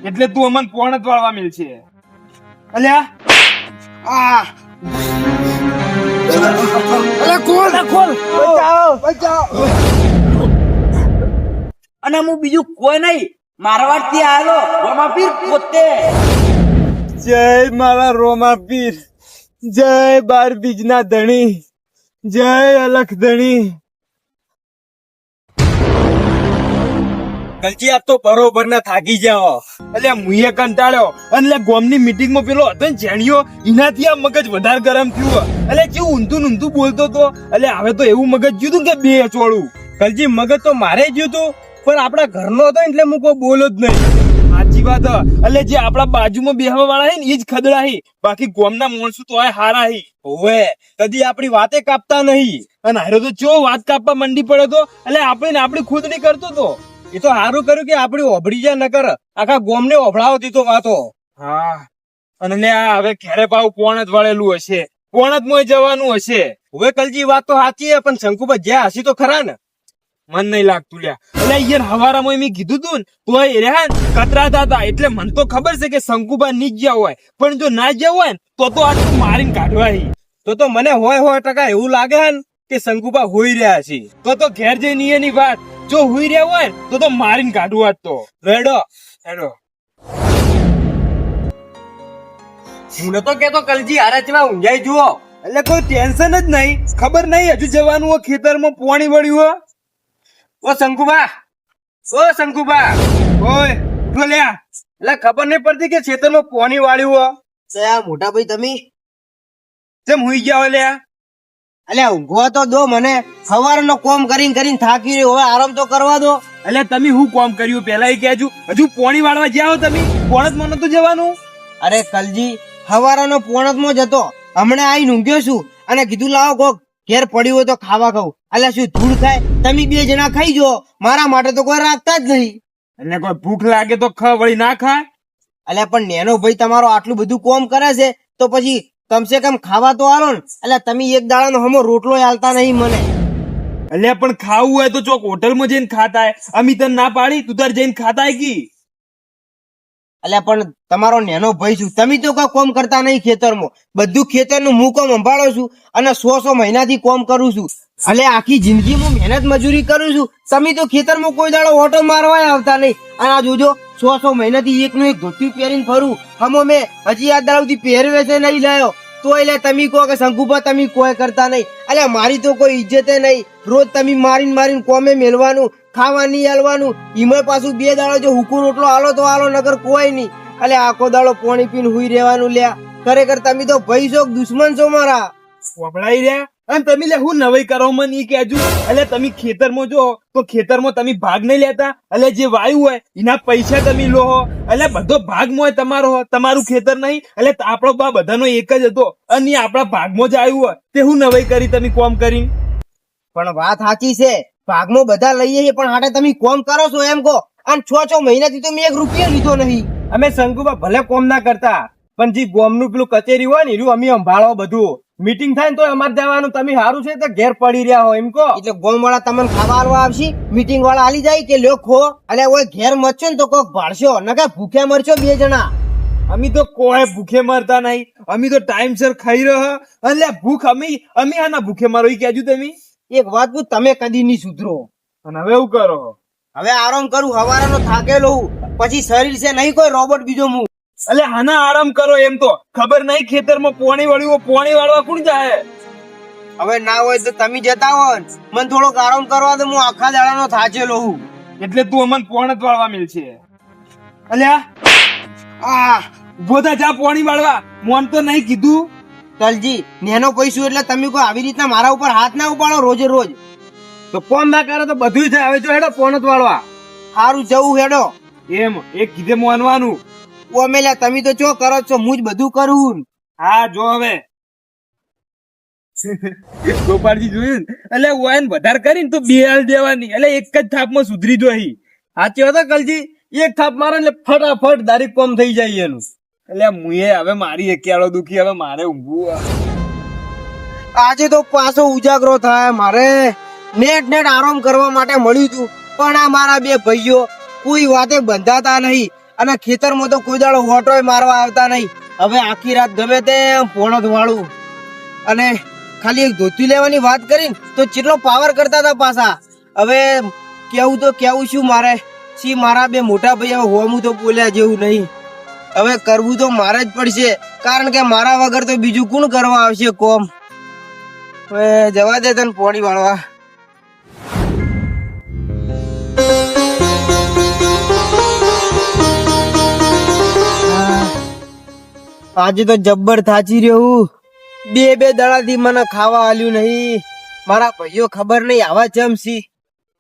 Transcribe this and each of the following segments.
એટલે તું અમન પોણત વાળવા મિલ છે અલ્યા આ અલે ખોલ બચાવ બચાવ અને હું બીજું કોઈ નહીં મારવાડથી આવેલો રોમાપીર પોતે. જય મારા રોમાપીર, જય બાર બીજના ધણી, જય અલખ ધણી. કલજી આપ તો બરોબર ના થાકી જાઓ. એટલે મુએ કંટાળ્યો અને ગોમની મીટિંગ માં પેલો હતો ને જેણીઓ એનાથી આ મગજ વધારે ગરમ થયું. એટલે જેવું ઊંધું ઊંધું બોલતો તો એટલે હવે તો એવું મગજ જ્યું કે બે ચોળું. કલજી મગજ તો મારે જ્યું તું પણ આપણા ઘરનો હતો એટલે હું કોઈ બોલો જ નહીં. સાચી વાત. એટલે જે આપણા બાજુમાં બેહવા વાળા હે ને એ જ ખદડા હી, બાકી ગોમના માણસો તો હારા હી. ઓવે કદી આપણી વાતે કાપતા નહીં અને હારો તો ચો વાત કાપવા મંડી પડ્યો તો એટલે આપણે આપણી ખુદની કરતો તો. એ તો સારું કર્યું કે આપડી ઓભળી જાય નકર આખા ગોમને ઓભળાવતી તો વાતો. હા અને લે આ હવે ઘેરે પાવ પોણત વળેલું હશે, પોણત મોય જવાનું હશે. હવે કલજી વાત તો સાચી હે પણ શંકુબા જ્યાં હસી તો ખરા ને. મન નહીં લાગતું લ્યા. એટલે યાર હવારામાં મેં કીધું તું ને તો એ રહ્યા કતરાતા હતા એટલે મને તો ખબર છે કે શંકુબા ની જ ગયા હોય, પણ જો ના ગયા હોય ને તો આટલું મારીને કાઢવા. તો મને હોય ટકા એવું લાગે હે કે શંકુબા હોઈ રહ્યા છે. તો ઘેર જઈને એની વાત જો હુઈ રહ્યા હોય તો મારીને કાઢવા જ. તો રેડો રેડો. હું નતો કેતો કલજી હારે ચેવા ઊંઝાઈ જુઓ. એટલે કોઈ ટેન્શન જ નહીં, ખબર નહીં હજુ જવાનું હોય ખેતરમાં પાણી વળ્યું હોય. ઓ શંકુબા, ઓય ઉઠો લ્યા. એટલે ખબર નહીં પડતી કે ખેતરમાં પાણી વાળ્યું હોય. મોટા ભાઈ તમે જેમ હુઈ ગયા હોય લ્યા. અલ્યા ઊંઘો તો દો મને, સવારનો કોમ કરીને થાકી રહ્યો, હવે આરામ તો કરવા દો. એટલે તમે શું કામ કર્યું પેલા એ કહેજો. હજુ પાણી વાળવા જ્યાં તમે પોણત માં નતું જવાનું? અરે કલજી સવારનો પોણત માં જતો, હમણાં આવીને ઊંઘ્યો છું અને કીધું લાવો કોક ઘેર પડ્યું હોય તો ખાવા ખાવ. અલ્યા શું ધૂળ થાય, તમે બે જણા ખાઈ જો, મારા માટે તો કોઈ રાખતા જ નહીં. એટલે કોઈ ભૂખ લાગે તો વળી ના ખાય. અલ્યા પણ નેનો ભાઈ તમારો આટલું બધું કોમ કરે છે તો પછી કમસે કમ ખાવા તો આલો ને. એટલે તમે એક દાડાનો હમો રોટલો આલતા નહીં મને. એટલે પણ ખાવું હોય તો ચોક હોટલમાં જઈને ખાતા. અમી તને ના પાડી, તું તાર જઈને ખાતા કી. એટલે પણ તમારો નેનો ભાઈ છું, તમે તો કઈ કોમ કરતા નહીં ખેતરમાં. બધું ખેતરનું હું કોમ સંભાળો છું અને 100 મહિનાથી કોમ કરું છું. એટલે આખી જિંદગીમાં મહેનત મજૂરી કરું છું. તમે તો ખેતરમાં કોઈ દાડો ઓટો મારવા આવતા નહીં. અને આ જોજો 100 મહિનાથી એકનું એક ધોતી પહેરીને ફરું. હમો મેં હજી આ દાડાથી પહેરવે છે નહીં લાયો તો એટલે તમે કહો કે શંકુભા તમે કોઈ કરતા નહીં. એટલે મારી તો કોઈ ઇજ્જતે નહીં. રોજ તમે મારીને કોમે મેલવાનું, ખાવા નહીં આલવાનું. ઈમય પાછું 2 દાડો જો હુકુ રોટલો આલો તો આલો નગર કોઈ નહીં. એટલે આખો દાડો પાણી પીને હુઈ રહેવાનું લ્યા. ખરેખર તમે તો ભાઈ છો દુશ્મન છો મારા. વપડાઈ રહ્યા અને તમે લે હું નવાઈ કરો મને ઈ કહેજો. એટલે તમે ખેતરમાં જો તો ખેતરમાં તમે ભાગ નહીં લેતા. એટલે જે વાયુ હોય એના પૈસા તમે લો હો. એટલે બધો ભાગમાં તમારો હો, તમારું ખેતર નહીં. એટલે આપણો બા બધાનો એક જ હતો અને આપણા ભાગમાં જ આવ્યું હોય તે હું નવાઈ કરી તમે કોમ કરીને. પણ વાત સાચી છે, ભાગમાં બધા લઈએ છીએ પણ હાટે તમે કોમ કરો છો એમ કહો. અને 6 મહિનાથી તો મેં 1 રૂપિયો લીધો નહીં. અમે શંકુબા ભલે કોમ ના કરતા પણ જે ગોમનું પેલું કચેરી હોય ને એનું અમે સંભાળો બધું. મીટિંગ થાય ને તો અમારે જવાનું. તમે સારું છે તો ઘેર પડી રહ્યા હો એમ કહો. એટલે ગોમ વાળા તમને ખાવા આલવા આવશે, મીટિંગ વાળા આલી જાય કે લ્યો ખો. એટલે ઓય ઘેર મરશો ને તો કોક ભાડશો, નકા ભૂખ્યા મરશો 2 જણા. અમે તો કોઈ ભૂખે મરતા નહીં. અમે તો ટાઈમસર ખાઈ રહ્યો. એટલે ભૂખ અમે આના ભૂખે મરો એ કહેજો તમે. એક વાત પૂછ, તમે કદી નહીં સુધરો. અને હવે એવું કરો, હવે આરામ કરું, હવારાનો થાકેલો હું. પછી શરીર છે નહીં કોઈ રોબોટ બીજો હું. એટલે આના આરામ કરો એમ તો ખબર નહીં. ખેતરમાં પોણી વાળ્યું, પોણી વાળવા કોણ જાય? હવે ના હોય તો તમે જતા હો, મને થોડોક આરામ કરવા દો. હું આખા દાડાનો થાચેલો હું. એટલે તું અમને પોણત વાળવા મિલ છે. અલ્યા આ બોધા જા પોણી વાળવા. મોન તો નહીં કીધું. કલજી નેનો પૈસું એટલે તમે કોઈ આવી રીતના મારા ઉપર હાથ ના ઉપાડો રોજે રોજ. તો કોમ ના કરે તો બધું થાય. હવે જો હેડો પોણત વાળવા. સારું જવું હેડો. એમ એક કીધે માનવાનું. ઓમેલા તમે તો ચો કરો છો, હું જ બધું કરું. હા જો હવે ગોપાલજી જોયું ને એટલે વાયન વધારે કરીને તો 2 હાલ દેવાની. એટલે એક જ થાપમાં સુધરી જો. સાચી વાત કલજી, એક થાપ મારે એટલે ફટાફટ દારી કોમ થઈ જાય એનું. એટલે મુએ હવે મારી એકેળો દુખી, હવે મારે ઊંઘવું. આજે તો પાછો ઉજાગરો થાય મારે. નેટ આરામ કરવા માટે મળ્યું તું પણ આ મારા 2 ભાઈઓ કોઈ વાતે બંધાતા નહીં. અને ખેતરમાં તો કોઈ દાડો ઓટોય મારવા આવતા નહીં. હવે આખી રાત ગમે તે પોણો વાળું. અને ખાલી એક ધોતી લેવાની વાત કરી તો કેટલો પાવર કરતા હતા પાછા. હવે કેવું તો કેવું શું મારે સી મારા બે મોટા ભાઈ હવે હોમું તો બોલ્યા જેવું નહીં. હવે કરવું તો મારે જ પડશે, કારણ કે મારા વગર તો બીજું કોણ કરવા આવશે કોમ. હવે જવા દે તને પોણી વાળવા. આજે તો જબ્બર થાચી રહ્યું. બે દાડાથી મને ખાવા આલ્યું નહીં. મારા ભાઈઓ ખબર નહીં આવા ચમસી.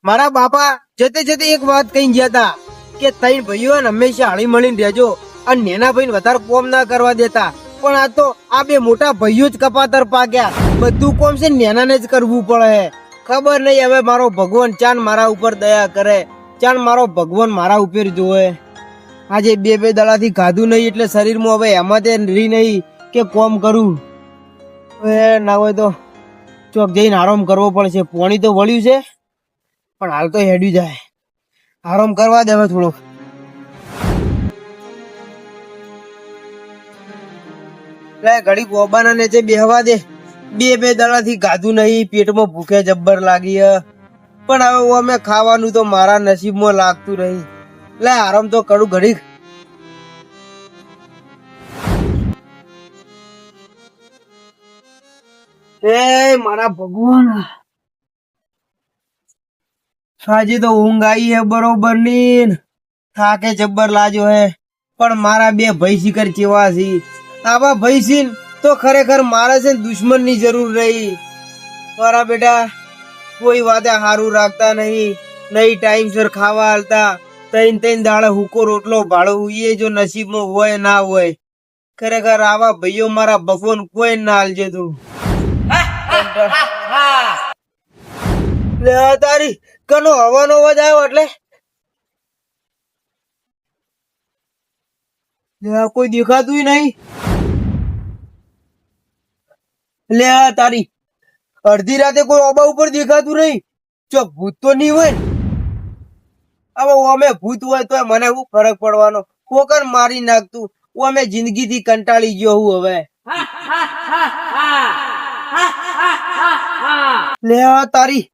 મારા બાપા જતે જતે એક વાત કહી ગયા હતા કે ત્રણ ભાઈઓ હંમેશા હળી મળીને રહેજો અને નેના ભાઈને વધારે કોમ ના કરવા દેતા. પણ આ તો આ બે મોટા ભાઈઓ જ કપાતર પાક્યા. બધું કોમ છે નેનાને જ કરવું પડે. ખબર નહીં હવે મારો ભગવાન ચાન મારા ઉપર દયા કરે, ચાન મારો ભગવાન મારા ઉપર જોવે. આજે બે દાડાથી ખાધું નહીં એટલે શરીરમાં હવે એમાં તે રહી નહીં કે કોમ કરું. હવે ના હોય તો ચોક જઈને આરામ કરવો પડશે. પોણી તો વળ્યું છે પણ હાલ તો હેડ્યું જાય. આરામ કરવા દે હવે થોડો. ઘડી ગોબાના નીચે બેહવા દે. બે દાડાથી ખાધું નહીં, પેટમાં ભૂખે જબ્બર લાગી. પણ હવે અમે ખાવાનું તો મારા નસીબમાં લાગતું નહીં. લે આરામ તો કરું ઘડીક. એ મારા ભગવાન, આજે તો ઊંઘ આવી હે બરોબર ની. થાકે જબ્બર લાજો હે. પણ મારા બે ભાઈ શિખર કેવા છે. આવા ભાઈ છે તો ખરેખર મારે છે દુશ્મન ની જરૂર રહી. મારા બેટા કોઈ વાતે હારું રાખતા નહીં, નહીં ટાઈમસર ખાવા હાલતા. ત્રણ દાડે હુકો રોટલો ભાડું એ જો નસીબમાં હોય ના હોય. ખરેખર આવા ભાઈઓ મારા ભગવાન કોઈ ના હાલજે તું. લે તારી કનો હવાનો અવાજ આવ્યો એટલે કોઈ દેખાતું નહીં. લે તારી અડધી રાતે કોઈ ઓબા ઉપર દેખાતું નહીં. ચો ભૂત તો નહીં હોય ને. હવે અમે ભૂત હોય તો મને શું ફરક પડવાનો. કોકર મારી નાખતું. અમે જિંદગી થી કંટાળી ગયો હું હવે. લે તારી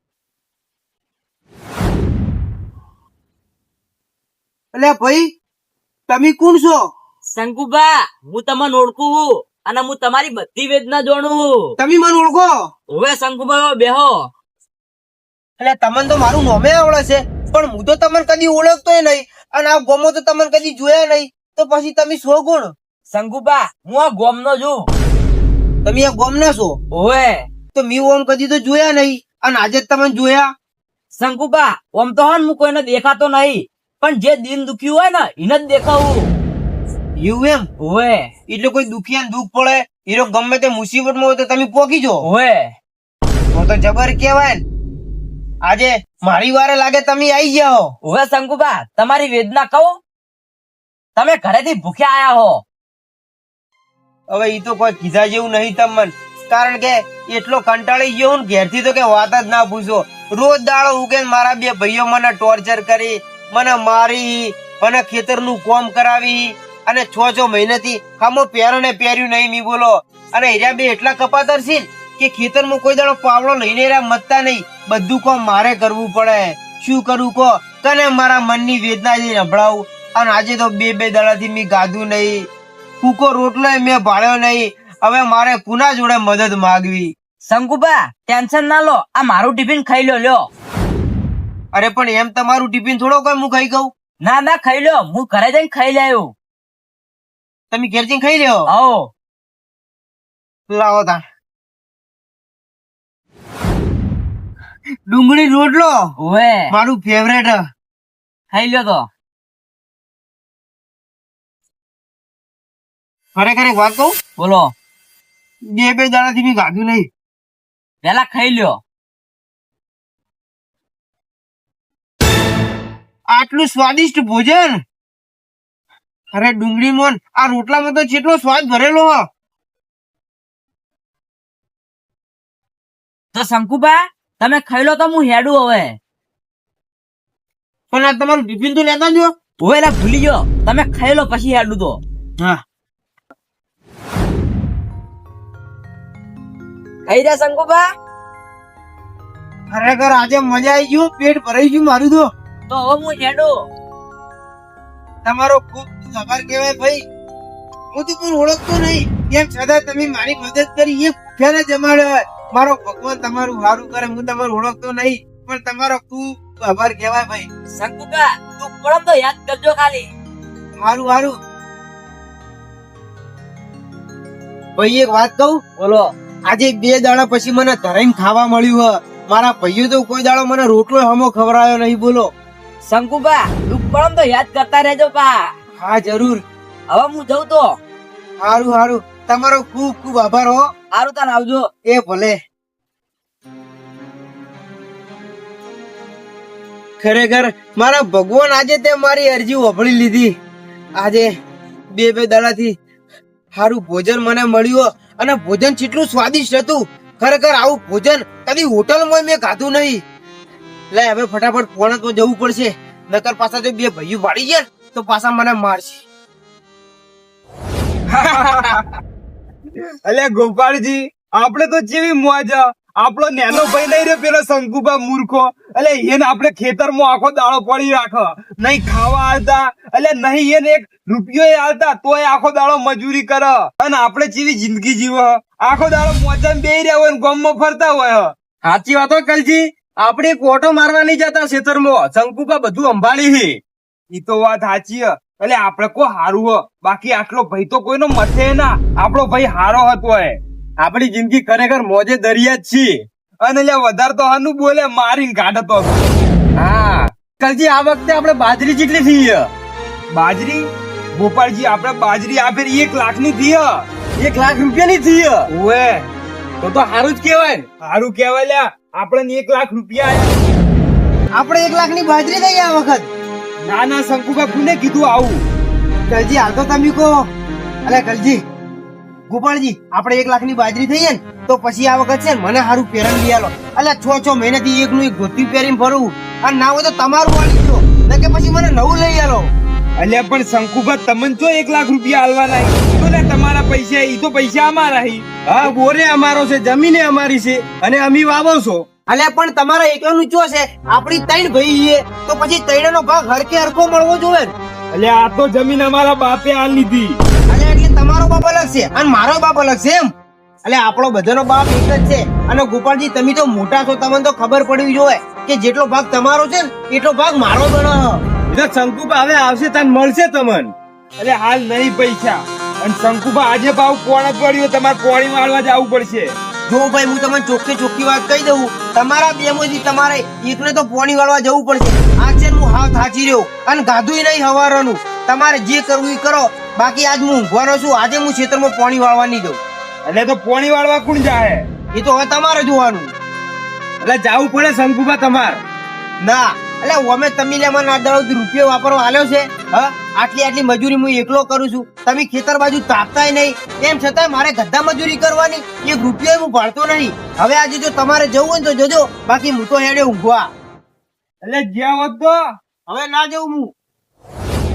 એટલે ભાઈ તમે કોણ છો? શંકુબા, હું તમને ઓળખું અને હું તમારી બધી વેદના જોણું. તમે મને ઓળખો? હવે શંકુબા બેહો. એટલે તમને તો મારું નામે આવડે છે પણ હું તો તમને કદી ઓળખતોય નહીં અને આ ગોમો તો તમને કદી જોયા નહીં. તો પછી તમે છો કોણ? શંકુબા, હું આ ગોમનો છું. તમે આ ગોમના છો? ઓવે. તો મેં ઓમ કદી તો જોયા નહીં અને આજે જ તમને જોયા. શંકુબા, ઓમ તો હું કોઈને દેખાતો નહીં, પણ જે દિન દુખ્યું હોય ને એને જ દેખાવું. એવું એમ? ઓવે. એટલે કોઈ દુખિયાને દુઃખ પડે હીરો ગમે તે મુસીબતમાં હોય તો તમે પોકી જો. ઓવે. તો જબર કેવાય ને. આજે મારી વારે લાગે તમે આવી જાઓ. ઓવે શંકુબા, તમારી વેદના કહું. તમે ઘરેથી ભૂખ્યા આયા હો. હવે ઈ તો કોઈ કીધા જેવું નહીં તમને, કારણ કે એટલો કંટાળી ગયો હું ઘેરથી તો કે વાત જ ના પૂછો. રોજ દાડો ઉગે મારા બે ભાઈઓ મને ટોર્ચર કરી, મને મારી, મને ખેતરનું કોમ કરાવી અને 6 મહિનાથી ખામો પહેરને પહેર્યું નહીં મી બોલો. અને હીરા બે એટલા કપાતર છે કે ખેતરમાં કોઈ દાડો પાવડો લઈને હીરા મતતા નહીં. બધું કોમ મારે કરવું પડે. શું કરું કહો? કને મારા મનની વેદના જઈને સંભળાવું. અને આજે તો બે દાડાથી મેં ગાધું નહીં, કૂકો રોટલો મેં ભાળ્યો નહીં. હવે મારે કુના જોડે મદદ માંગવી? શંકુબા, ટેન્શન ના લો, આ મારું ટિફિન ખાઈ લ્યો. અરે પણ એમ તમારું ટિફિન થોડો કોઈ હું ખાઈ ગયું? ના ના, ખાઈ લ્યો. હું ઘરે જઈને ખાઈ લાયો. તમે ઘેર જઈને ખાઈ લ્યો? આવો લાવો તા. ડુંગળી રોટલો ઓવે મારું ફેવરેટ. ખાઈ લ્યો તો. ખરેખર એક વાત કહું? બોલો. બે દાડાથી મેં ગાધું નહીં. પેલા ખાઈ લ્યો. આટલું સ્વાદિષ્ટ ભોજન. અરે ડુંગળી મોન આ રોટલામાં તો જેટલો સ્વાદ ભરેલો હો. તો શંકુબા, તમે ખાઈ લો તો હું હેડું હવે. પણ આ તમારું ટિફિન તો લેતા જો. ઓવે, ભૂલી ગયો. તમે ખાઈ લો પછી હેડું તો. હા ખાઈ રહ્યા શંકુબા? ખરેખર આજે મજા આવી ગયું, પેટ ભરાઈ ગયું મારું તો. તો હવે હું હેડું. તમારો ખૂબ ખૂબ આભાર કહેવાય ભાઈ. હું તો પણ ઓળખતો નહીં, કેમ છતાં તમે મારી મદદ કરી, એ ફેર જમાડ્યો. મારો ભગવાન તમારું સારું કરે. હું તમારું ઓળખતો નહીં, પણ તમારો ખૂબ આભાર કહેવાય ભાઈ. શંકુબા તું પડમ તો યાદ કરજો ખાલી. સારું સારું ભાઈ, એક વાત કહું? બોલો. આજે 2 દાડા પછી મને ધરાઈને ખાવા મળ્યું હ. મારા ભાઈઓ તો કોઈ દાડો મને રોટલો હમો ખવડાયો નહીં. બોલો. શંકુબા તું પડમ તો યાદ કરતા રહેજો પા. હા જરૂર. હવે હું જઉં તો. સારું સારું, તમારો ખૂબ ખૂબ આભાર હો. સારું તાન આવજો. એ ભલે. ખરેખર મારા ભગવાન આજે તે મારી અરજી વફળી લીધી. આજે 2 દાડાથી સારું ભોજન મને મળ્યું, અને ભોજન કેટલું સ્વાદિષ્ટ હતું. ખરેખર આવું ભોજન કદી હોટલમાં મેં ખાધું નહીં. લે હવે ફટાફટ પોણતમાં જવું પડશે, નકર પાછા જો 2 ભાઈઓ ભાડી ગયા તો પાછા મને મારશે. અલ્યા ગોપાળજી, આપણે તો જેવી મોજ. આપણો નેનો ભાઈ નહીં રે પેલો શંકુબા મૂર્ખો. એટલે એને આપણે ખેતરમાં આખો દાડો પડી રાખો, નહીં ખાવા આવતા, એટલે નહીં એને 1 રૂપિયો આવતા, તોય આખો દાડો મજૂરી કરે. અને આપણે જેવી જિંદગી જીવો, આખો દાડો મોજામાં બેહી રહ્યા હોય ને ગામમાં ફરતા હોય. સાચી વાતો કલજી. આપણે એક ઓટો મારવા નહીં જતા ખેતરમાં, શંકુબા બધું સંભાળી. ઈ તો વાત સાચી. એટલે આપણે કો હારું હો, બાકી આટલો ભાઈ તો કોઈનો મથે ના. આપણો ભાઈ હારો હતો. આપણી જિંદગી ખરેખર મોજે દરિયા જ છીએ. અને એટલે વધારે તો હાનું બોલે મારીને કાઢતો હતો. હા કલજી, આ વખતે આપણે બાજરી જેટલી થઈ? બાજરી ગોપાળજી, આપણે બાજરી આ ફેર 1 લાખની થઈ. 1 લાખ રૂપિયાની થઈ. ઓએ તો સારું જ કેવાય. સારું કેવાય લ્યા. આપણે 1 લાખ રૂપિયા આયા. આપણે 1 લાખની બાજરી થઈ આ વખત. ના ના શંકુબા, કોને કીધું આવું? કલજી હાલ તો તમે કહો. અલે કલજી, ગોપાળજી, આપણે 1 લાખની બાજરી થઈ ને તો પછી આ વખત છે ને મને સારું પેરણ લઈ આલો. અલે 6 મહિનાથી એકનું એક ધોતી પહેરીને ફરવું, અને ના હોય તો તમારું વાળી દો, કે પછી મને નવું લઈ આલો. અલ્યા પણ શંકુબા, તમને જો 1 લાખ રૂપિયા આલવાના તો ને તમારા પૈસા, ઈ તો પૈસા અમારા. હા, બોરે અમારો છે, જમીને અમારી છે, અને અમી વાવો છો. અલે પણ તમારા એકલાનું ચો છે, આપણી 3 ભાઈ છે, તો પછી 3 નો ભાગ હરકે હરખો મળવો જોઈએ ને. અલ્યા આ તો જમીન અમારા બાપે આલ લીધી. અલે એટલે તમારો બાપ અલગ છે અને મારો બાપ અલગ છે એમ? અલે આપણો બધાનો બાપ એક જ છે. અને ગોપાળજી, તમે તો મોટા છો, તમને તો ખબર પડવી જોઈએ કે જેટલો ભાગ તમારો છે ને એટલો ભાગ મારો ગણો. એટલે શંકુબા હવે આવશે તને મળશે તમને. એટલે હાલ નહીં પૈસા. અને શંકુબા આજે ભાવ કોણ પડ્યો, તમારે પોણી વાળવા જવું પડશે. જો ભાઈ, હું તમને ચોખ્ખી વાત કહી દઉં, તમારા 2 માંથી તમારે એકને તો પોણી વાળવા જવું પડશે. આજ છે હું હાવ થાચી રહ્યો, અને ગાધું નહીં હવારનું. તમારે જે કરવું એ કરો, બાકી આજ હું ઊંઘવાનો છું. આજે હું ખેતરમાં પોણી વાળવા નહીં દઉં. એટલે તો પોણી વાળવા કોણ જાય? એ તો હવે તમારે જોવાનું. એટલે જવું પડે શંકુબા તમારે. ના એટલે અમે તમે મને આ દાડો રૂપિયો વાપરવા આલ્યો છે. હા, આટલી મજૂરી હું એકલો કરું છું, તમે ખેતર બાજુ તાપતાય નહીં, એમ છતાં મારે ગધા મજૂરી કરવાની. 1 રૂપિયો હું ભાડતો નહીં. હવે આજે જો તમારે જવું હોય ને તો જજો, બાકી હું તો હેડે ઊંઘવા. એટલે જ્યાં હોત તો હવે ના જવું હું.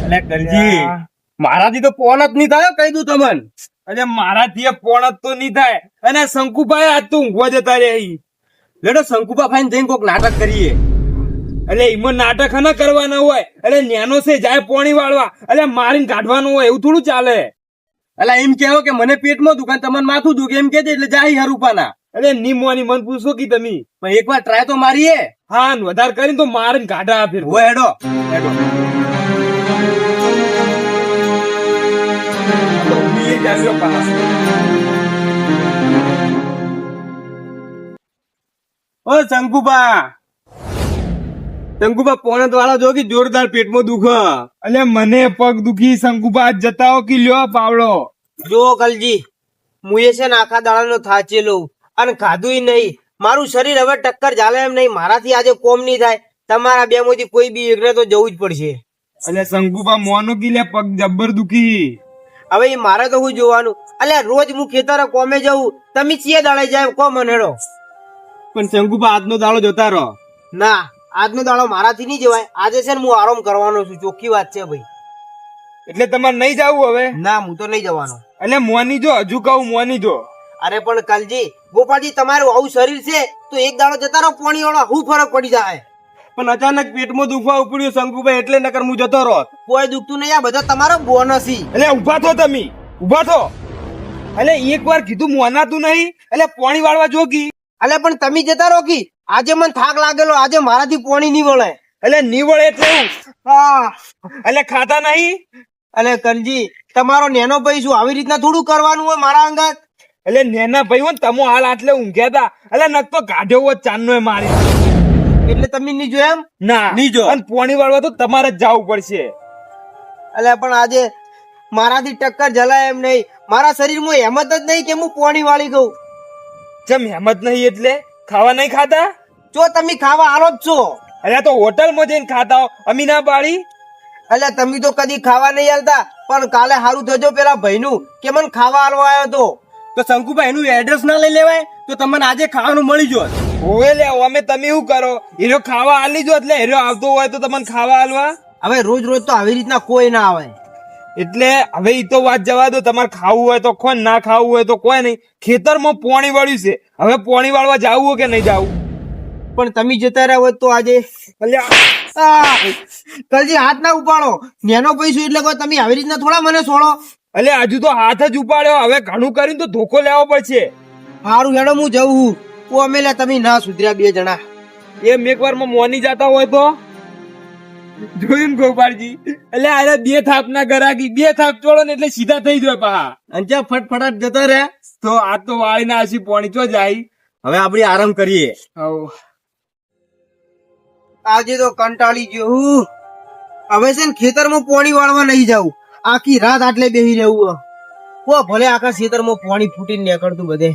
એટલે કરજી, મારાથી તો પોણ જ નહીં થાય, કહી દઉં તમને. અરે મારાથી પોણ જ તો નહીં થાય. અને શંકુભાઈ આજ તો ઊંઘવા જતા રે. લેડો શંકુબા ભાઈ જઈને કોક નાટક કરીએ. એટલે એમાં નાટક ના કરવાના હોય. એટલે નેનો છે જાય પોણી વાળવા, એટલે મારીને કાઢવાનું હોય, એવું થોડું ચાલે. એટલે એમ કેવો કે મને પેટમાં દુખાન, તમને માથું દુખે એમ કે એટલે જાય હરુપાના. એટલે નિમવાની મન પૂછો કે તમે પણ એકવાર ટ્રાય તો મારીએ. હા, વધારે કરીને તો મારીને કાઢા ફેર. હોય હેડો હેડો. ઓ શંકુબા, શંકુબા પોણત વાળા જો કે જોરદાર પેટમાં દુખે. એટલે મને પગ દુખી. શંકુબા જતા હો કે લ્યો પાવડો. જો કલજી, હું એ છે ને આખા દાડાનો થાચેલો, અને ખાધું નહીં. મારું શરીર હવે ટક્કર ચાલે એમ નહીં. મારાથી આજે કોમ નહીં થાય. તમારા 2 માંથી કોઈ બી એકને તો જવું જ પડશે. એટલે શંકુબા મોનો કી લે, પગ જબ્બર દુખી. હવે એ મારે તો હું જોવાનું. અલ્યા રોજ હું ખેતરે કોમે જવું, તમે ચિયે દાડે જાય કો મને હેડો. પણ શંકુબા આજનો દાડો જોતા રહો. ના, આજનો દાડો મારાથી નહીં જવાય. આજે છે ને હું આરામ કરવાનો છું, ચોખ્ખી વાત છે ભાઈ. એટલે તમારે નહીં જવું હવે? ના હું તો નહીં જવાનો. એટલે મોની જો, હજુ કહું મોની જો. અરે પણ કાલજી ગોપાલજી તમારું આવું શરીર છે તો એક દાડો જતા રહો પાણી વાળો શું ફરક પડી જાય. પણ અચાનક પેટમાં દુખવા ઉપડ્યું શંકુભાઈ, એટલે નકર હું જતો રહો. કોઈ દુખતું નહીં, આ બધો તમારો બોનસ છે. એટલે ઉભા થો તમે, ઉભા થો. એટલે એક વાર કીધું મોનાતું નહીં, એટલે પાણી વાળવા જોગી. અલે પણ તમે જતા રહો કી, આજે મને થાક લાગેલો, આજે મારાથી પાણી નહીં વળે. એટલે નીવળ એટલે હું. હા એટલે ખાતા નહીં. અલે કનજી તમારો નેનો ભાઈ શું આવી રીતના થોડું કરવાનું હોય મારા અંગત? એટલે નેના ભાઈ હોય ને, તમો હાલ આટલે ઊંઘ્યા હતા, એટલે નક તો કાઢ્યો હોત ચાંદનો મારી. એટલે તમે નહીં જો એમ? ના નહીં જો. અને પાણી વાળવા તો તમારે જ જવું પડશે. અલે પણ આજે મારાથી ટક્કર જલાય એમ નહીં, મારા શરીરમાં હેમત જ નહીં કે હું પાણી વાળી ગયું. જેમ હેમત નહીં એટલે ખાવા નહીં ખાતા? જો તમે ખાવા આલો જ છો. અલ્યા તો હોટલમાં જઈને ખાતા હો, અમી ના પાડી. એટલે તમે તો કદી ખાવા નહીં આલતા, પણ કાલે હારું થજો પેલા ભાઈનું કે મને ખાવા આલવા આવ્યો તો. તો શંકુભાઈ એનું એડ્રેસ ના લઈ લેવાય તો તમને આજે ખાવાનું મળી જોત. હોવે લે, અમે તમે શું કરો, હીરો ખાવા આલી જો, એટલે હીરો આવતો હોય તો તમને ખાવા આલવા. હવે રોજ રોજ તો આવી રીતના કોઈ ના આવે. એટલે હવે ઈ તો વાત જવા દો, તમારે ખાવું હોય તો ખો, ના ખાવું હોય તો કોઈ નહીં. ખેતરમાં પોણી વાળ્યું છે, હવે પોણી વાળવા જાવું હોય કે નહીં જાવું? પણ તમે જતા રહ્યા હોત તો આજે કલજી હાથ ના ઉપાડો. નેનો પૈસો એટલે કોઈ તમે આવી રીતના થોડા મને છોડો. એટલે હજુ તો હાથ જ ઉપાડ્યો, હવે ઘણું કરીને તો ધોકો લેવો પડશે. હારું હેડો હું જવું. ઓ અમે લે તમે ના સુધર્યા બે જણા. એમ એક વાર માં મોની જતા હોય તો જોયું ને ગોપાલજી, એટલે આ બે થાપ ના ગરાગી, બે થાપ ચોળો ને એટલે સીધા થઈ જાય પા. અંજા ફટફટાટ જતા રહ્યા તો આ તો વાળી ના હસી પોણી ચો જાય. હવે આપણે આરામ કરીએ. હવ આજે તો કંટાળી ગયો હું. હવે છે ને ખેતરમાં પાણી વાળવા નહીં જાવું, આખી રાત આટલે બેસી રહેવું. ઓ ભલે આખા ખેતરમાં પાણી ફૂટીને નીકળતું બધે,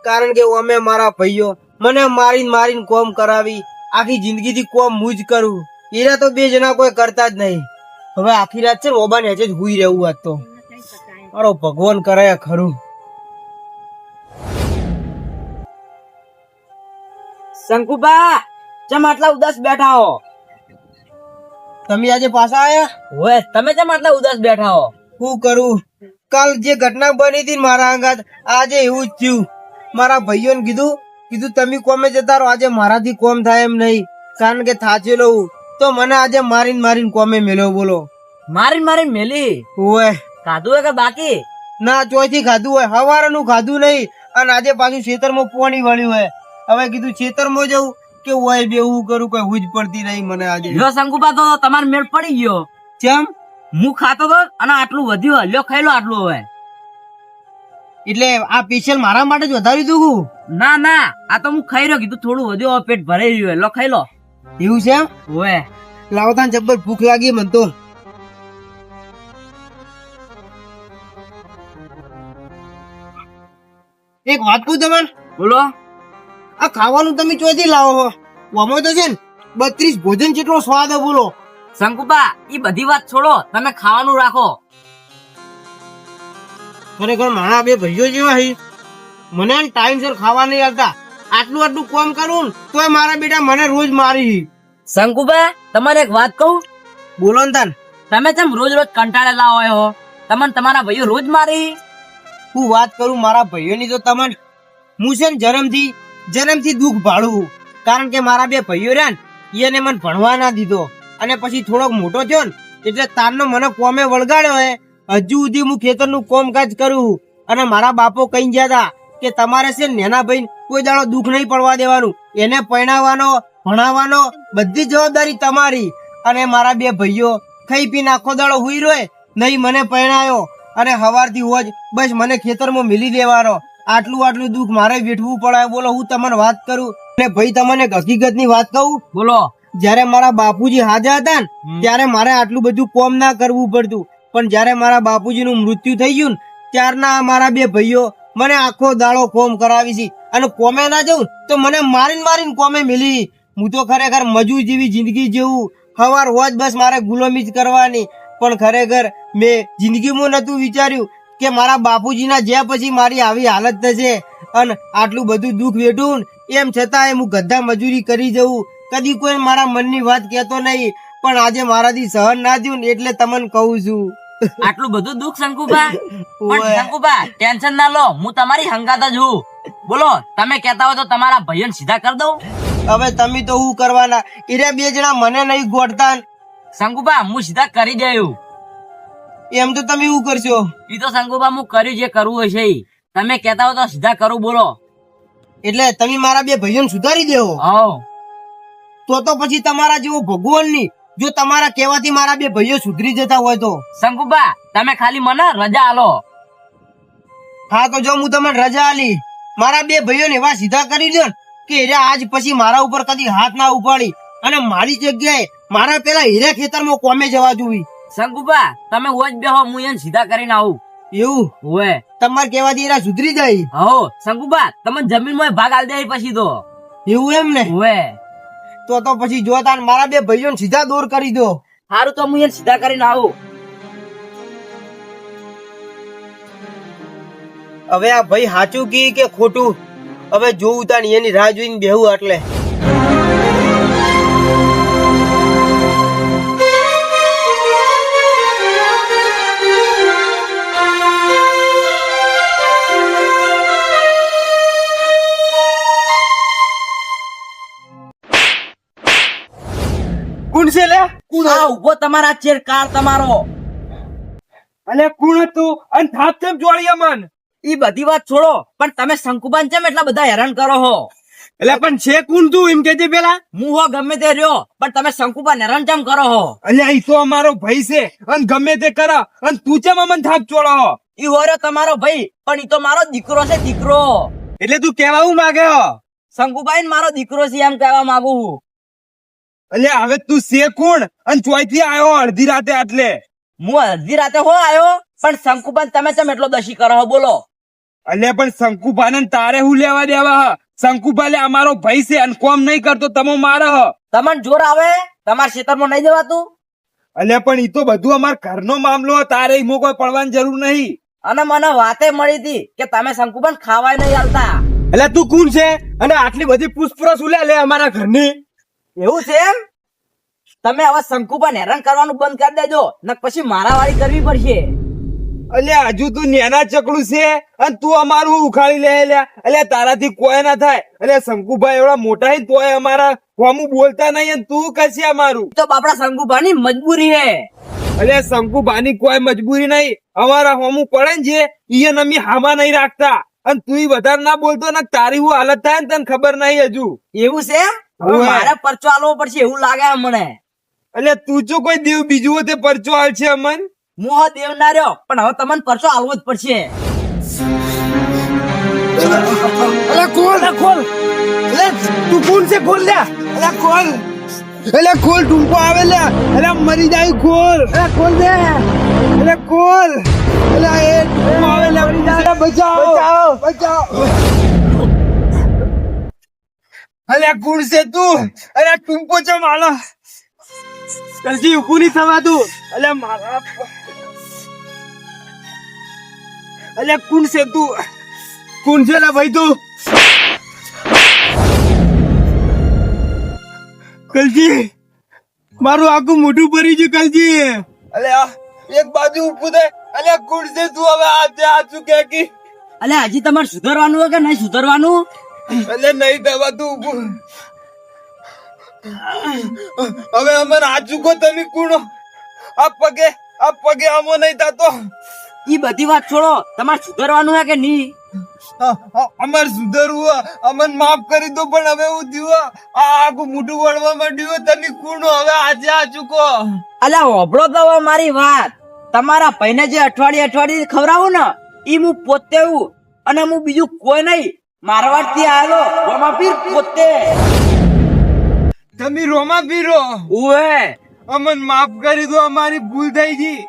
કારણ કે અમે મારા ભાઈઓ મને મારીને મારીને કોમ કરાવી, આખી જિંદગીથી કોમ હું જ કરું. એના તો બે જણા કોઈ કરતા જ નહીં. હવે આખી રાત છે ને ઓબા નેચે જ હુઈ રહેવું. આજ તો મારો ભગવાન કરે ખરું. શંકુબા ચમ આટલા ઉદાસ બેઠા હો? તમે આજે પાછા આયા? ઓય તમે ચમ આટલા ઉદાસ બેઠા હો? શું કરું, કાલ જે ઘટના બની હતી ને મારા અંગાત, આજે એવું જ થયું. મારા ભાઈઓને કીધું તમે કોમે જતા રહો, આજે મારાથી કોમ થાય એમ નહીં, કારણ કે થાચેલો હું. તો મને આજે મારીને મારીને કોમે મેલ્યો. બોલો, મારીને મેલી? ઓય ખાધું હોય કે બાકી? ના ચોથી ખાધું હોય, હવારનું ખાધું નહીં, અને આજે પાછું ખેતરમાં પોણી વળ્યું હોય. હવે કીધું ખેતરમાં જવું કે ઓય બેવું કરું, કઈ હુજ પડતી નહીં મને આજે. જો શંકુબા તો તમારો મેળ પડી ગયો. કેમ? હું ખાતો તો અને આટલું વધ્યું, લ્યો ખાઈ લો આટલું. હવે એટલે આ સ્પેશિયલ મારા માટે જ વધારી દઉં? ના આ તો હું ખાઈ રહ્યો, કીધું થોડું વધ્યું, હવે પેટ ભરાઈ રહ્યું, લો ખાઈ લો. એવું છે? ઓય લાવો તાન, જબ્બર ભૂખ લાગી મને તો. એક વાત કહું તમને? બોલો. આ ખાવાનું તમે ચોથી લાવો છો? આમાં તો છે ને 32 ભોજન જેટલો સ્વાદ હે. બોલો શંકુબા ઈ બધી વાત છોડો, તમે ખાવાનું રાખો. ખરેખર મારા બે ભાઈઓ જેવા છે, મને ટાઈમસર ખાવા નહીં આવતા. આટલું કામ કરું ને તોય મારા બેટા મને રોજ મારી. શંકુબા તમારે એક વાત કહું? બોલો ને તાન. તમે કેમ રોજ કંટાળેલા હોય હો? તમને તમારા ભાઈઓ રોજ મારી? હું વાત કરું મારા ભાઈઓની તો તમને, હું છે ને જન્મથી દુઃખ ભાડું. કારણ કે મારા બે ભાઈઓ રહ્યા ને એને મને ભણવા ના દીધો, અને પછી થોડોક મોટો થયો ને એટલે તારનો મને કોમે વળગાડ્યો હે. હજુ સુધી હું ખેતરનું કામકાજ કરું, અને મારા બાપો કઈ ગયા હતા કે તમારે છે નેના ભાઈ કોઈ દાડો દુઃખ નહીં પડવા દેવાનું, એને પરણાવવાનો ભણાવવાનો બધી જવાબદારી તમારી. અને મારા બે ભાઈઓ ખાઈ પીને આખો દાડો હુઈ રહ્યો, નહીં મને પરણાયો, અને હવારથી હોજ બસ મને ખેતરમાં મિલી દેવાનો. આટલું દુઃખ મારે વેઠવું પડે. બોલો હું તમને વાત કરું, અને ભાઈ તમને એક હકીકતની વાત કહું? બોલો. જયારે મારા બાપુજી હાજર હતા ને ત્યારે મારે આટલું બધું કોમ ના કરવું પડતું, પણ જયારે મારા બાપુજીનું મૃત્યુ થઈ ગયું ને ત્યારના મારા બે ભાઈઓ મને આખો દાડો કોમ કરાવી છે, અને કોમે ના જવું તો મને મારીને કોમે મિલી. હું તો ખરેખર મજૂર જેવી જિંદગી જેવું, સવાર હોજ બસ મારે ગુલામી જ કરવાની. પણ ખરેખર મેં જિંદગીમાં નતું વિચાર્યું કે મારા બાપુજીના જ્યાં પછી મારી આવી હાલત થશે, અને આટલું બધું દુઃખ વેઠું એમ છતાં હું ગધા મજૂરી કરી જવું. કદી કોઈ મારા મનની વાત કહેતો નહીં, પણ આજે મારાથી સહન ના થયું એટલે તમને કહું છું. આટલું બધું દુઃખ શંકુબા? પણ ઓય. શંકુબા ટેન્શન ના લો, હું તમારી હંગાત જ છું. બોલો, તમે કહેતા હોય તો તમારા ભાઈઓને સીધા કરી દઉં. હવે તમે તો શું કરવાના? એરા બે જણા મને નહીં ગોઠતા. શંકુબા હું સીધા કરી દેવું. એમ તો તમે શું કરશો? ઈ તો શંકુબા હું કર્યું જે કરવું હશે ઈ. તમે કહેતા હોય તો સીધા કરું. બોલો. એટલે તમે મારા બે ભાઈઓને સુધારી દેવો? હો. તો પછી તમારા જેવો ભગવાન નહીં. જો તમારા કહેવાથી મારા બે ભાઈઓ સુધરી જતા હોય તો. શંકુબા તમે ખાલી મને રજા આલો. હા તો જો હું તમને રજા આલી, મારા બે ભાઈઓને એવા સીધા કરી દો ને કે એરા આજ પછી મારા ઉપર કદી હાથ ના ઉપાડી અને મારી જગ્યાએ મારા પેલા હીરા ખેતરમાં કોમે જવા જોવી. શંકુબા તમે ઓજ બેહો, હું એને સીધા કરીને આવું. એવું ઓએ. તમારે કહેવાથી એરા સુધરી જાય? હો શંકુબા તમે જમીનમાં ભાગ આલ દે પછી તો. એવું એમ ને? ઓએ. તો પછી જો તાન મારા બે ભાઈઓને સીધા દૂર કરી દો. હારું તો હું એને સીધા કરીને આવું. હવે આ ભાઈ સાચું કી કે ખોટું હવે જોવું તાન એની રાહ જોઈને બેહું. એટલે કોણ છે લે? આ ઉભો તમારા ચેર કાર તમારો. અલે કોણ હતું અને થાપ કેમ જોડી મન? ઈ બધી વાત છોડો, પણ તમે શંકુબાન કેમ એટલા બધા હેરાન કરો છો? એટલે પણ છે કોણ તું એમ કેજે પેલા. હું હો ગમે તે રહ્યો, પણ તમે શંકુબાન હેરાન કેમ કરો છો? અલ્યા ઈ તો અમારો ભાઈ છે અને ગમે તે કરા અને તું ચમ અમન થાપ ચોળો? ઈ હોર્યો તમારો ભાઈ, પણ ઈ તો મારો દીકરો છે, દીકરો. એટલે તું કેવા હું માગે હો? શંકુબાઈ મારો દીકરો છે એમ કહેવા માંગુ છું. અલ્યા હવે તું છે કોણ અને ચોઈથી આવ્યો અડધી રાતે? આટલે હું અડધી રાતે હો આવ્યો, પણ શંકુબાન તમે કેમ એટલો દશી કરો છો? બોલો. અલ્યા પણ શંકુભાને તારે હું લેવા દેવા હ? શંકુભા લે અમારો ભાઈ છે અને કોમ નહીં કરતો તમે મારે હ. તમને જોર આવે તમારા ખેતરમાં નહીં જવાતું? અલ્યા પણ ઈ તો બધું અમાર ઘરનો મામલો હ, તારે ઈમો કોઈ પડવાની જરૂર નહીં. અને મને વાતે મળી હતી કે તમે શંકુબાન ખાવાય નહીં આલતા. એટલે તું કોણ છે અને આટલી બધી પૂછપરછ ઉલે લે અમારા ઘરની? એવું છે એમ? તમે હવે શંકુબાન હેરાન કરવાનું બંધ કરી દેજો, ને પછી મારા વાળી કરવી પડશે. અલ્યા હજુ તું નેના ચકડું છે અને તું અમારું ઉખાડી લે લ્યા. અલ્યા તારાથી કોઈ ના થાય. અલ્યા શંકુભાઈ એવડા મોટા હે તોય અમારા હોમું બોલતા નહીં અને તું કશે અમારું. તો બાપડા શંકુબાની મજબૂરી હે. અલ્યા શંકુભાની કોઈ મજબૂરી નહીં, અમારા હોમું પડે ને જે ઈયન અમે હામાં નહીં રાખતા અને તું વધારે ના બોલતો ને તારી હું હાલત થાય ને તને ખબર નહીં હજુ. એવું છે એમ? હવે ઓવે. મારે પરચો આલવો પડશે એવું લાગે છે મને. અલ્યા તું જો કોઈ દેવ બીજું હોય તે પરચો હાલ છે અમન? હું હો દેવ ના રહ્યો, પણ હવે તમને પરચો આલવો જ પડશે. અલ્યા ખોલ ખોલ. અલ્યા તું કોણ છે? ખોલ લ્યા. અલ્યા ખોલ. અલ્યા ખોલ, ટૂંકો આવે લ્યા. અલ્યા મરી જાય ખોલ. અલ્યા ખોલ દે. અલ્યા ખોલ. અલ્યા એ ટૂંકો આવે લ્યા, મરી જાય. બચાવો બચાવો. અલ્યા કોણ છે તું? અલ્યા ટૂંકો છે માલા. કલજી ઉભું નહીં થવાતું. અલ્યા મારા અલ્યા કોણ છે તું? કોણ છે લા ભાઈ તું? કલજી મારું આખું મોઢું ભરી ગયું કલજી. અલ્યા એક બાજુ ઊભું થાય. અલ્યા કોણ છે તું? હવે આજે આચું કે કી. અલ્યા હજી તમારે સુધરવાનું હોય કે નહીં સુધરવાનું? અલ્યા નહીં થવા તું ઊભું. હવે અમર આચું કો તમે કોણ? આ પગે આમો નહીં થતો. ઈ બધી વાત છોડો, તમારે સુધરવાનું હે કે નહીં? અમર સુધરવું અમન માફ કરી દો, પણ હવે હું થયું આ આખું મોઢું વળવા માંડ્યું. તમે કોણ હવે આજે આ ચૂકો? અલ્યા હોભળો તો હવે મારી વાત. તમારા ભાઈને જે અઠવાડિયે ખવડાવું ને ઈ હું પોતે હું, અને હું બીજું કોઈ નહીં. મારવાડ થી આવેલો રોમાપીર પોતે. તમે રોમા પીરો? ઉવે અમન માફ કરી દો, અમારી ભૂલ થઈ ગઈ.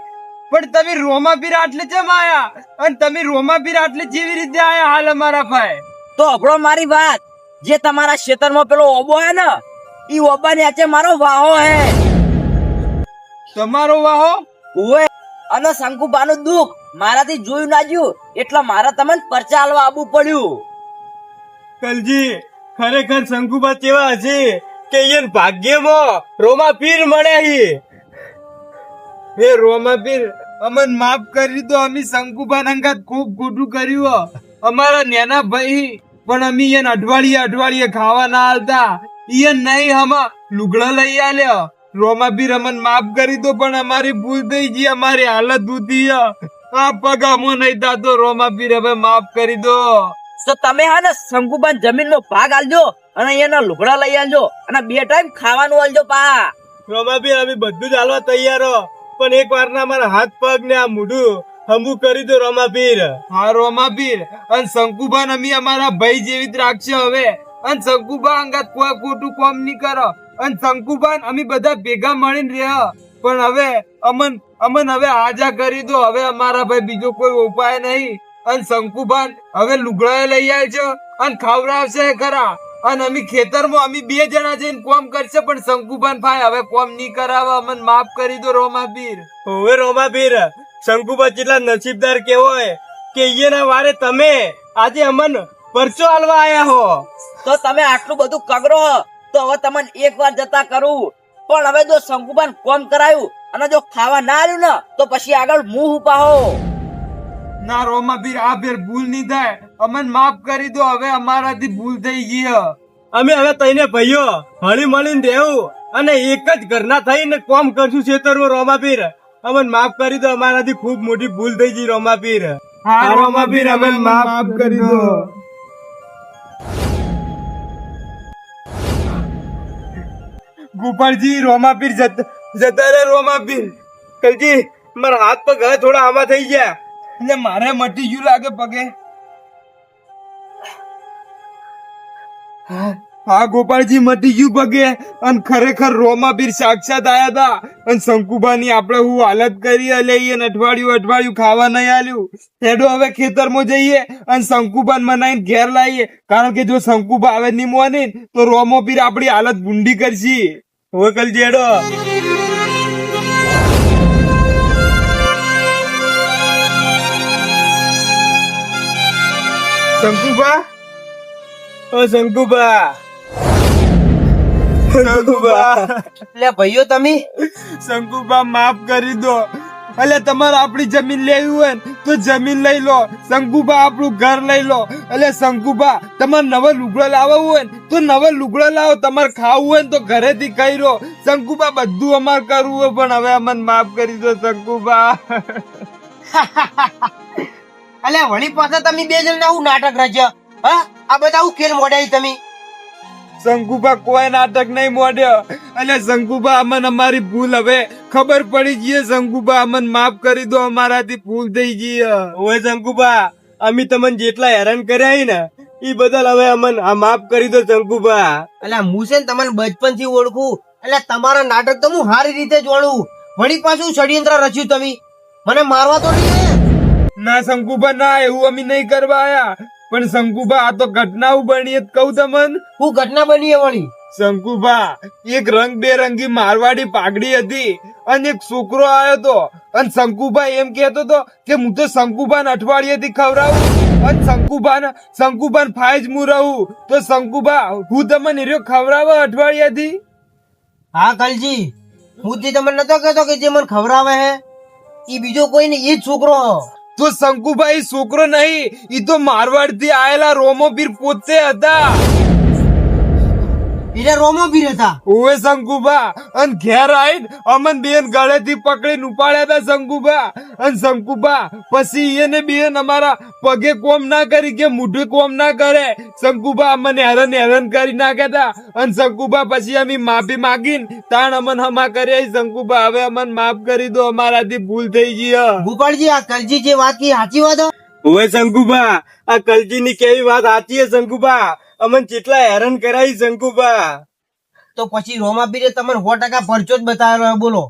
પણ તમે રોમાપીર આટલે કેમ આયા અને તમે રોમાપીર આટલે જેવી રીતે આયા હાલ અમારા ભાઈ? તો હભળો મારી વાત. જે તમારા ખેતરમાં પેલો ઓબો હે ને ઈ ઓબા ની આચે મારો વાહો હે. તમારો વાહો? ઉવે અને શંકુબાનું દુઃખ મારાથી જોયું ના જ્યું, એટલે મારે તમને પરચા આલવા આવવું પડ્યું. કલજી ખરેખર શંકુબા કેવા હશે કે ઈયન ભાગ્યમાં રોમાપીર મળ્યા હી. હે રોમાપીર અમન માફ કરી દો. અમે શંકુબા અંગાત ખૂબ ખોટું કર્યું હો. અમારા નેના ભાઈ પણ અમે એને અઠવાડિયે ખાવા ના આલતા. ઈ નહીં હમા લુગડા લઈ આલ્યો. રોમાબીર અમન માફ કરી દો, પણ અમારી ભૂલ થઈ ગઈ. અમારી હાલત ઉધી હે. આ પગ અમો નહીં થાતો. રોમાબીર હવે માફ કરી દો. તો તમે હા ને શંકુબાન જમીનનો ભાગ આલજો અને એના લુગડા લઈ આલજો અને 2 ટાઈમ ખાવાનું આલજો પા. રોમાબીર અમે બધું જ હાલવા તૈયાર હો, પણ એક વાર ના મારા હાથ પગ ને આ મોઢું હમું કરી દો રોમાબીર. હા રોમાબીર, અને શંકુબાન અમે અમારા ભાઈ જેવી જ રાખશે હવે. અને શંકુબા અંગાત કોઈ ખોટું કામ નહીં કરો. અને શંકુબાન અમે બધા ભેગા મળીને રહે. પણ હવે અમન હવે આજા કરી દો. હવે અમારા ભાઈ બીજો કોઈ ઉપાય નહીં. અને શંકુબાન હવે લુગડા લઈ આવે છે અને ખવડાવશે ખરા. અને અમે ખેતરમાં અમે 2 જણા જઈને કોમ કરશે, પણ શંકુબાન ભાઈ હવે કોમ નહીં કરાવે. અમને માફ કરી દો રોમાબીર. હવે રોમાબીર, શંકુબા કેટલા નસીબદાર કેવાય કે એના વારે તમે આજે અમન પરચો આલવા આયા હો. તો તમે આટલું બધું કગરો તો હવે તમને એક વાર જતા કરું. પણ હવે જો શંકુબાન કોમ કરાયું અને જો ખાવા ના આવ્યું ને તો પછી આગળ મુંહ ઉપાહો. ના રોમાબીર, આ ફેર ભૂલ નહીં થાય. અમને માફ કરી દો. હવે અમારાથી ભૂલ થઈ ગઈ. અમે હવે તઈને ભાઈઓ હળી મળીને રહેવું અને એક જ ઘરના થઈને કોમ કરશું ખેતરમાં. રોમાબીર, અમને માફ કરી દો. અમારાથી ખૂબ મોટી ભૂલ થઈ ગઈ રોમાબીર. હા રોમાબીર, અમને માફ કરી દો. ગોપાલજી, રોમાબીર જતા રે. રોમાબીર, કલજી મારા હાથ પગ હવે થોડા આમાં થઈ ગયા. એટલે મારે મટી ગયું લાગે પગે. હા ગોપાલજી, મટી ગયું પગે. અને ખરેખર રોમાબીર સાક્ષાત આયા હતા. અને શંકુબાની આપણે હું હાલત કરી લઈએ ને અઠવાડિયું ખાવા નહીં આલ્યું. હેડો હવે ખેતરમાં જઈએ અને શંકુબાન મનાઈને ઘેર લાવીએ. કારણ કે જો શંકુબા હવે નહીં મોને તો રોમાબીર આપણી હાલત ભૂંડી કરશી. હવે કલજી હેડો. શંકુબા, ઓ શંકુબા, શંકુબા, એટલે ભાઈઓ તમે શંકુબા માફ કરી દો. એટલે તમારે આપણી જમીન લેવી હોય ને તો જમીન લઈ લો. શંકુબા આપણું ઘર લઈ લો. એટલે શંકુબા તમારે નવા લુગડા લાવવા હોય ને તો નવા લુગડા લાવો. તમારે ખાવું હોય ને તો ઘરેથી ખાઈ લો. શંકુબા બધું અમારે કરવું હોય, પણ હવે અમને માફ કરી દો શંકુબા. અલ્યા વળી પાછા તમે 2 જણ આવું નાટક રચ્યા. હા, આ બધા આવું ખેલ મોડાઈ તમે. શંકુબા કોઈ નાટક નહીં મોડ્યો. એટલે શંકુબા અમને અમારી ભૂલ હવે ખબર પડી ગઈ. શંકુબા અમને માફ કરી દો. અમારાથી ભૂલ થઈ ગઈ. ઓય શંકુબા, અમે તમને જેટલા હેરાન કર્યા ને એ બદલ હવે અમને માફ કરી દો શંકુબા. અલ્યા હું છે ને તમને બચપન થી ઓળખું. એટલે તમારા નાટક તો હું સારી રીતે જોડું. વળી પાછું ષડયંત્ર રચ્યું તમે. મને મારવા તો નહીં. ના શંકુબા, ના, એવું અમે નહીં કરવા આયા. પણ શંકુબા, આ તો ઘટનાઓ બની કહું તમને. હું ઘટના બની વળી. શંકુબા, એક રંગબેરંગી મારવાડી પાઘડી હતી અને એક છોકરો આવ્યો તો. અને શંકુબા એમ કેતો હતો કે હું તો શંકુબાન અઠવાડિયેથી ખવડાવું અને શંકુબાન ફાઈજ હું રહું. તો શંકુબા, હું તમને રહ્યો ખવડાવવા અઠવાડિયાથી. હા કલજી, હું જે તમને નતો કહેતો કે જે મને ખવડાવે હે ઈ બીજો કોઈ નહીં, એ જ છોકરો. તો શંકુબા, એ છોકરો નહીં, એ તો મારવાડ થી આયેલા રોમોબીર પોતે હતા. એટલે રોમોબીર હતા. ઓવે શંકુબા, અને ઘેર આવીને અમન બેન ગળેથી પકડીને ઉપાડ્યા હતા શંકુબા. અને શંકુબા પછી એને બેન અમારા પગે કોમ ના કરી કે મુઢે કોમ ના કરે. શંકુબા અમને હેરાન કરી નાખ્યા હતા. અને શંકુબા પછી અમે માફી માગીને તાણ અમન હમા કર્યા. શંકુબા, હવે અમને માફ કરી દો. અમારાથી ભૂલ થઈ ગઈ. ભૂપાળજી, આ કલજી જે વાત કી સાચી વાત હો? ઓવે શંકુબા, આ કલજી ની કેવી વાત સાચી છે શંકુબા. અમન કેટલા હેરાન કરાઈ શંકુબા. તો પછી રોમાબીરે તમને 100% પરચો જ બતાવેલો. બોલો.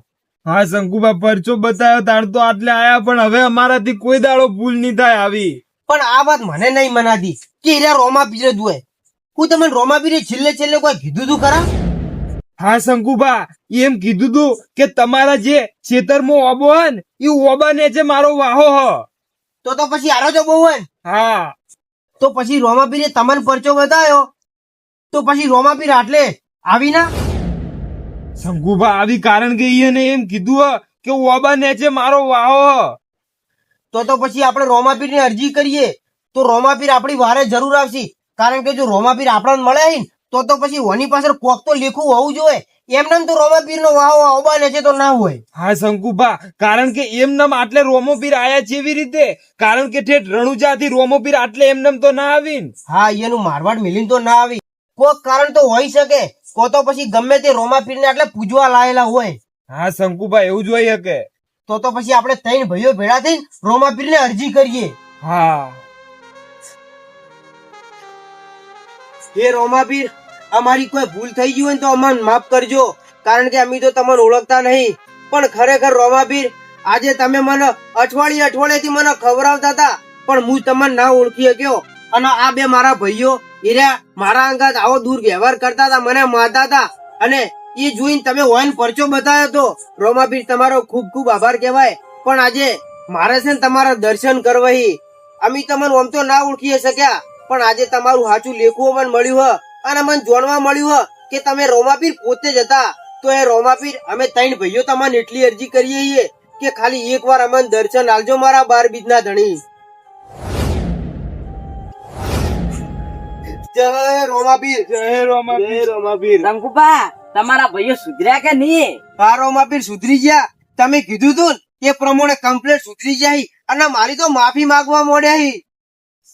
હા શંકુબા, પરચો બતાવ્યો તાણ તો આટલે આયા. પણ હવે અમારાથી કોઈ દાડો ભૂલ નહીં થાય આવી. પણ આ વાત મને નહીં મનાતી કે એરા રોમાબીરે જ હોય. હું તમને રોમાબીરે છેલ્લે કોઈ કીધું તું ખરા? હા શંકુબા, એમ કીધું તું કે તમારા જે ખેતરમાં ઓબો હોય ને એ ઓબા ને છે મારો વાહો હ. તો પછી આરો જો બહુ હોય. હા, તો પછી રોમાબીરે તમને પરચો બતાવ્યો તો પછી રોમાબીર આટલે આવી ના? શંકુબા આવી કારણ કે એને એમ કીધું કે ઓબા નેચે મારો વાહો. તો પછી આપણે રોમાપીર ની અરજી કરીએ તો રોમાપીર આપણી વારે જરૂર આવશે. કારણ કે જો રોમાપીર આપણને મળે હે ને તો પછી ઓની પાછળ કોક તો લેખું હોવું જોઈએ. એમને તો રોમાપીર નો વાહો ઓબા નેચે તો ના હોય. હા શંકુભા, કારણ કે એમનેમ આટલે રોમોપીર આયા છે એવી રીતે, કારણ કે ઠેઠ રણુજાથી રોમોપીર આટલે એમનેમ તો ના આવીન. હા, એનું મારવાડ મિલીન તો ના આવી. કોક કારણ તો હોઈ શકે. કો તો પછી ગમે તે રોમાપીર ને એટલે પૂજવા લાયેલા હોય. હા શંકુભા, એવું જ હોય શકે. તો પછી આપણે ત્રણ ભાઈઓ ભેળા થઈને રોમાપીર ને અરજી કરીએ. હા. હે રોમાપીર, અમારી કોઈ ભૂલ થઈ ગઈ હોય ને તો અમને માફ કરજો. કારણ કે અમે તો તમને ઓળખતા નહીં. પણ ખરેખર રોમાપીર, આજે તમે મને અઠવાડિયેથી મને ખવડાવતા હતા, પણ હું તમને ના ઓળખી શક્યો. અને આ બે મારા ભાઈઓ એર્યા મારા અંગાત આવો દૂર વ્યવહાર કરતા હતા, મને મારતા હતા. અને એ જોઈને તમે હોઈન પરચો બતાવ્યો હતો. રોમાપીર, તમારો ખૂબ ખૂબ આભાર કહેવાય. પણ આજે મારે છે ને તમારા દર્શન કરવા. અમે તમને આમ તો ના ઓળખી શક્યા, પણ આજે તમારું સાચું લેખું મને મળ્યું હ. અને મને જાણવા મળ્યું હ કે તમે રોમાપીર પોતે જ હતા. તો એ રોમાપીર, અમે ત્રણ ભાઈઓ તમને એટલી અરજી કરીએ છીએ કે ખાલી એકવાર અમને દર્શન આલજો મારા 12 બીજના ધણી. જય રોમાપીર, જય રોમાપીર. જય રોમાપીર. શંકુભા, તમારા ભાઈઓ સુધર્યા કે નહીં? હા રોમાપીર, સુધરી ગયા. તમે કીધું તું ને એ પ્રમાણે કમ્પ્લેટ સુધરી જાય. અને મારી તો માફી માંગવા મોડ્યા.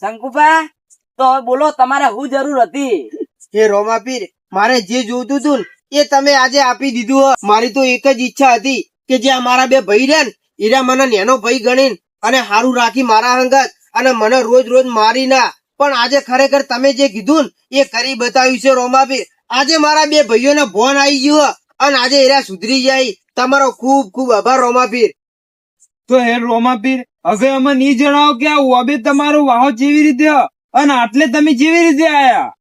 શંકુભા, તો હવે બોલો, તમારે શું જરૂર હતી? હે રોમાપીર, મારે જે જોતું હતું ને એ તમે આજે આપી દીધું. મારી તો એક જ ઈચ્છા હતી કે જે અમારા બે ભાઈ રહ્યા ને એરા મને નેનો ભાઈ ગણીને અને હારું રાખી મારા અંગત અને મને રોજ રોજ મારી ના. પણ આજે ખરેખર તમે જે કીધું ને એ કરી બતાવ્યું છે રોમાપીર. આજે મારા બે ભાઈઓને ભોન આવી ગયું અને આજે એરા સુધરી જાય. તમારો ખૂબ ખૂબ આભાર રોમાપીર. તો હે રોમાપીર, હવે અમને ઈ જણાવો કે આ ઓબે તમારો વાહો જેવી રીતે હ, અને આટલે તમે જેવી રીતે આયા?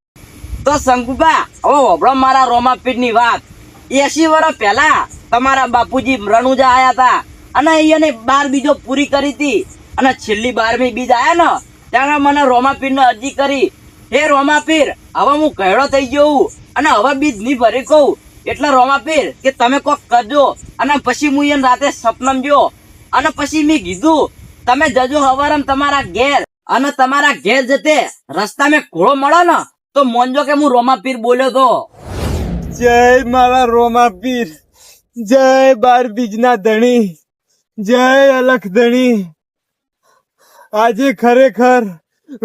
તો શંકુભા, હવે હોભળો મારા રોમાપીર ની વાત. 80 વર્ષ પહેલા તમારા બાપુજી રણુજા આયા હતા અને એને 12 બીજો પૂરી કરી હતી. અને છેલ્લી 12મી બીજ આયા ને ત્યારે મને રોમાપીર ને અરજી કરી, હે રોમાપીર, હવે હું ઘેડો થઈ ગયો અને હવે બીજ ની ભરી કહું. એટલે રોમાપીર કે તમે કોક કરજો. અને પછી હું એને રાતે સપનમ જો અને પછી મેં કીધું તમે જજો હવારમ તમારા ઘેર. અને તમારા ઘેર જતે રસ્તા મેં ઘોડો મળે ને તો મોનજો કે હું રોમાપીર બોલ્યો તો. જય મારા રોમાપીર, જય 12 બીજના ધણી, જય અલખ ધણી. આજે ખરેખર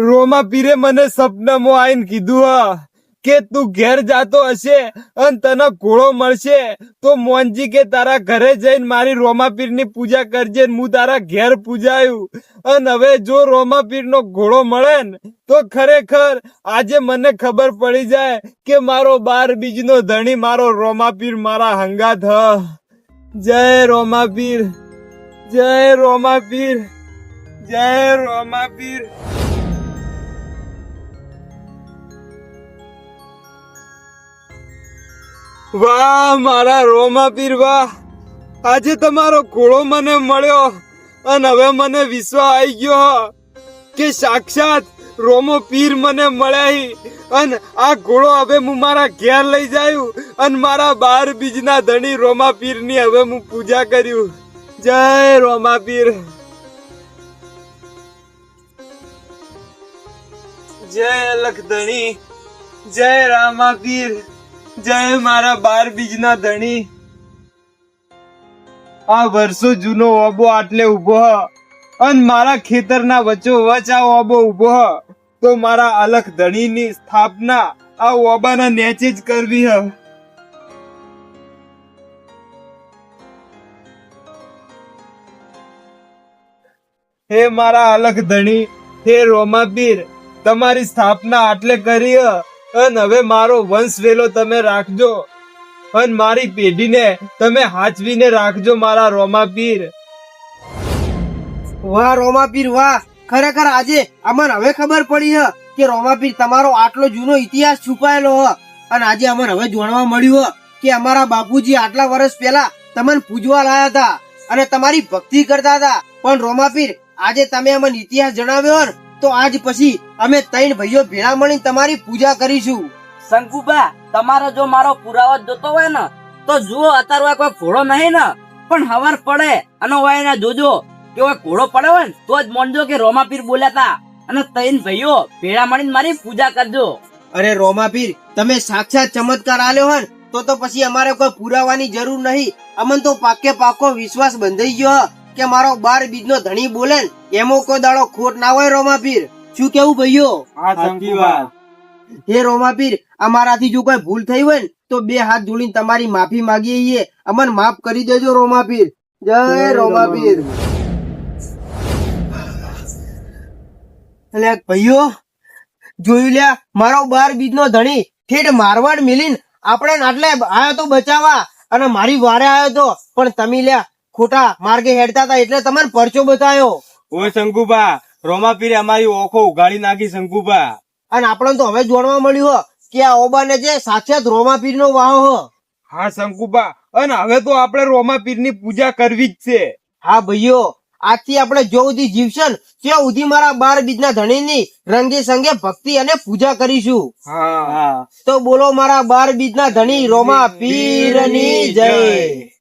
રોમાપીરે મને સપનામાં આવીને કીધું હ કે તું ઘેર જાતો હશે અને તને ઘોડો મળશે તો મોનજી કે તારા ઘરે જઈને મારી રોમાપીરની પૂજા કરજે. હું તારા ઘેર પૂજાયું અને હવે જો રોમાપીરનો ઘોડો મળે ને તો ખરેખર આજે મને ખબર પડી જાય કે મારો 12 બીજનો ધણી મારો રોમાપીર મારા હંગાત હ. જય રોમાપીર, જય રોમાપીર, જય રોમાપીર. વાહ મારા રોમાપીર વાહ, આજે તમારો ઘોડો મને મળ્યો અને હવે મને વિશ્વાસ આવી ગયો કે સાક્ષાત રોમોપીર મને મળ્યા. અને આ ઘોડો હવે હું મારા ઘેર લઈ જાયું અને મારા 12 બીજના ધણી રોમાપીરની હવે હું પૂજા કર્યું. જય રોમાપીર, જય અલખ ધણી, જય રામાપીર, જય મારા 12 બીજના ધણી. આ વર્ષો જૂનો ઓબો આટલે ઉભો હ અને મારા ખેતરના વચ્ચો વચ આ ઓબો ઉભો હ તો મારા અલખ ધણીની સ્થાપના આ ઓબાના નેચે જ કરવી હ. હે મારા અલખ ધણી, હે રોમાપીર, તમારી સ્થાપના આટલે કરી હ અને હવે મારો વંશ વેલો તમે રાખજો અને મારી પેઢીને તમે હાચવીને રાખજો મારા રોમાપીર. વાહ રોમાપીર વાહ, ખરેખર આજે અમને હવે ખબર પડી હ કે રોમાપીર તમારો આટલો જૂનો ઇતિહાસ છુપાયેલો હ. અને આજે અમને હવે જાણવા મળ્યું હ કે અમારા બાપુજી આટલા વર્ષ પહેલા તમને પૂજવા લાયા હતા અને તમારી ભક્તિ કરતા હતા. પણ રોમાપીર, આજે તમે અમને ઇતિહાસ જણાવ્યો ને તો આજ પછી અમે ત્રણ ભાઈઓ ભેળા મળીને તમારી પૂજા કરીશું. શંકુભા, તમારો જો મારો પુરાવો જોતો હોય ને તો જુઓ, અત્યારે કોઈ ઘોડો નહીં ને પણ હવાર પડે અને ઓય એના જોજો કે ઓય ઘોડો પડ્યો હોય ને તો જ મોનજો કે રોમાપીર બોલ્યા તા અને તૈન ભાઈઓ ભેળા મળીને મારી પૂજા કરજો. અરે રોમાપીર, તમે સાક્ષાત ચમત્કાર આલ્યો હોય ને તો પછી અમારે કોઈ પુરાવાની જરૂર નહીં. અમન તો પાકે પાકો વિશ્વાસ બંધાઈ ગયો કે મારો 12 બીજનો ધણી બોલે ને એમાં કોઈ દાડો ખોટ ના હોય. રોમાપીર શું કેવું ભાઈઓ? હે રોમાપીર, અમારાથી જો કોઈ ભૂલ થઈ હોય ને તો 2 હાથ જોડીને તમારી માફી માંગીએ છીએ. અમન માફ કરી દેજો રોમાપીર. જય રોમાપીર. એટલે ભાઈઓ જોયું લ્યા, મારો 12 બીજનો ધણી ઠેઠ મારવાડ મિલીને આપણે આટલે આયો તો બચાવવા અને મારી વારે આવ્યો તો, પણ તમે લ્યા ખોટા માર્ગે હેડતા હતા એટલે તમને પરચો બતાવ્યો. ઓય શંકુબા, રોમાપીરે અમારી ઓખો ઉગાડી નાખી શંકુબા. અને આપણને તો હવે જોડવા મળ્યું હો કે આ ઓબાને જે સાક્ષાત રોમાપીર નો વાહો હો. હા શંકુબા, અને હવે તો આપણે રોમાપીરની પૂજા કરવી જ છે. હા ભાઈઓ, આજથી આપણે જો સુધી જીવશે ને ત્યાં સુધી મારા 12 બીજના ધણીની રંગે સંગે ભક્તિ અને પૂજા કરીશું. હા, તો બોલો મારા 12 બીજના ધણી રોમાપીરની જય.